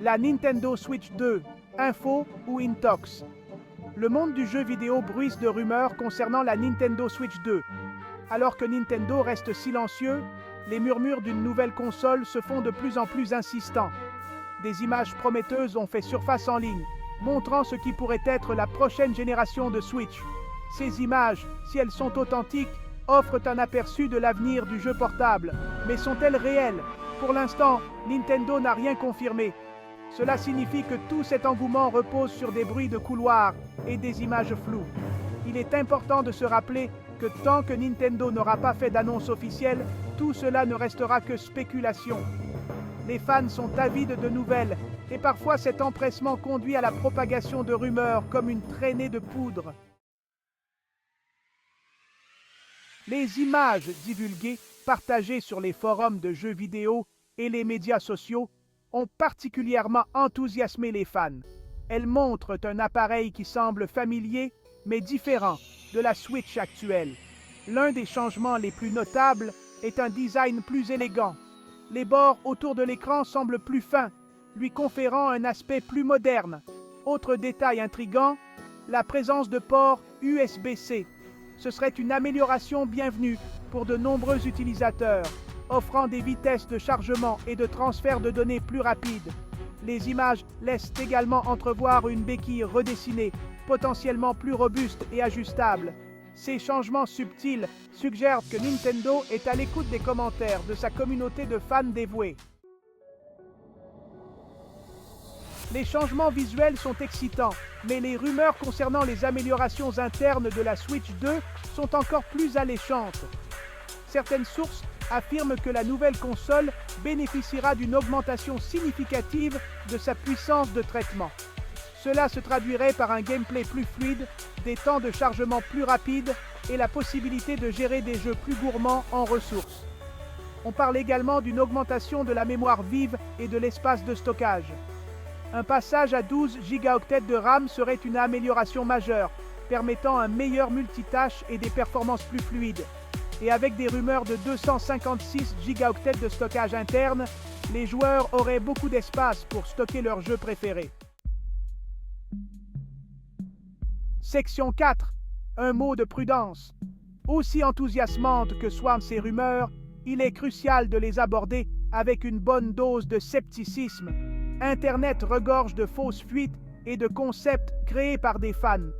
La Nintendo Switch 2, info ou intox. Le monde du jeu vidéo bruisse de rumeurs concernant la Nintendo Switch 2. Alors que Nintendo reste silencieux, les murmures d'une nouvelle console se font de plus en plus insistants. Des images prometteuses ont fait surface en ligne, montrant ce qui pourrait être la prochaine génération de Switch. Ces images, si elles sont authentiques, offrent un aperçu de l'avenir du jeu portable. Mais sont-elles réelles? Pour l'instant, Nintendo n'a rien confirmé. Cela signifie que tout cet engouement repose sur des bruits de couloir et des images floues. Il est important de se rappeler que tant que Nintendo n'aura pas fait d'annonce officielle, tout cela ne restera que spéculation. Les fans sont avides de nouvelles, et parfois cet empressement conduit à la propagation de rumeurs comme une traînée de poudre. Les images divulguées, partagées sur les forums de jeux vidéo et les médias sociaux, ont particulièrement enthousiasmé les fans. Elles montrent un appareil qui semble familier, mais différent de la Switch actuelle. L'un des changements les plus notables est un design plus élégant. Les bords autour de l'écran semblent plus fins, lui conférant un aspect plus moderne. Autre détail intrigant, la présence de ports USB-C. Ce serait une amélioration bienvenue pour de nombreux utilisateurs, offrant des vitesses de chargement et de transfert de données plus rapides. Les images laissent également entrevoir une béquille redessinée, potentiellement plus robuste et ajustable. Ces changements subtils suggèrent que Nintendo est à l'écoute des commentaires de sa communauté de fans dévoués. Les changements visuels sont excitants, mais les rumeurs concernant les améliorations internes de la Switch 2 sont encore plus alléchantes. Certaines sources affirment que la nouvelle console bénéficiera d'une augmentation significative de sa puissance de traitement. Cela se traduirait par un gameplay plus fluide, des temps de chargement plus rapides et la possibilité de gérer des jeux plus gourmands en ressources. On parle également d'une augmentation de la mémoire vive et de l'espace de stockage. Un passage à 12 Go de RAM serait une amélioration majeure, permettant un meilleur multitâche et des performances plus fluides. Et avec des rumeurs de 256 Go de stockage interne, les joueurs auraient beaucoup d'espace pour stocker leurs jeux préférés. Section 4. Un mot de prudence. Aussi enthousiasmantes que soient ces rumeurs, il est crucial de les aborder avec une bonne dose de scepticisme. Internet regorge de fausses fuites et de concepts créés par des fans.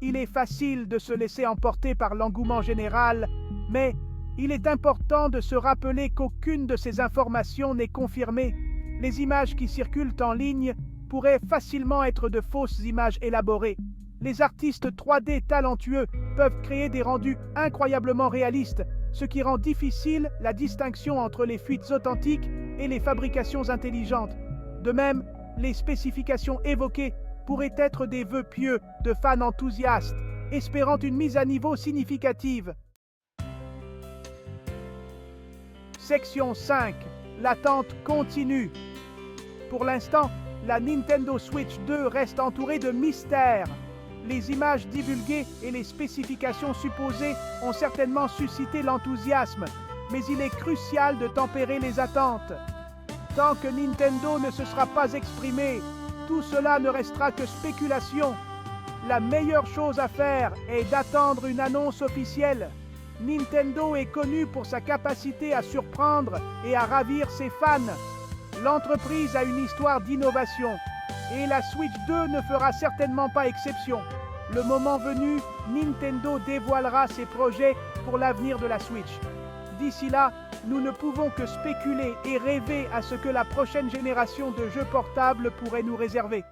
Il est facile de se laisser emporter par l'engouement général, mais il est important de se rappeler qu'aucune de ces informations n'est confirmée. Les images qui circulent en ligne pourraient facilement être de fausses images élaborées. Les artistes 3D talentueux peuvent créer des rendus incroyablement réalistes, ce qui rend difficile la distinction entre les fuites authentiques et les fabrications intelligentes. De même, les spécifications évoquées pourraient être des vœux pieux de fans enthousiastes, espérant une mise à niveau significative. Section 5. L'attente continue. Pour l'instant, la Nintendo Switch 2 reste entourée de mystères. Les images divulguées et les spécifications supposées ont certainement suscité l'enthousiasme, mais il est crucial de tempérer les attentes. Tant que Nintendo ne se sera pas exprimé, tout cela ne restera que spéculation. La meilleure chose à faire est d'attendre une annonce officielle. Nintendo est connu pour sa capacité à surprendre et à ravir ses fans. L'entreprise a une histoire d'innovation, et la Switch 2 ne fera certainement pas exception. Le moment venu, Nintendo dévoilera ses projets pour l'avenir de la Switch. D'ici là, nous ne pouvons que spéculer et rêver à ce que la prochaine génération de jeux portables pourrait nous réserver.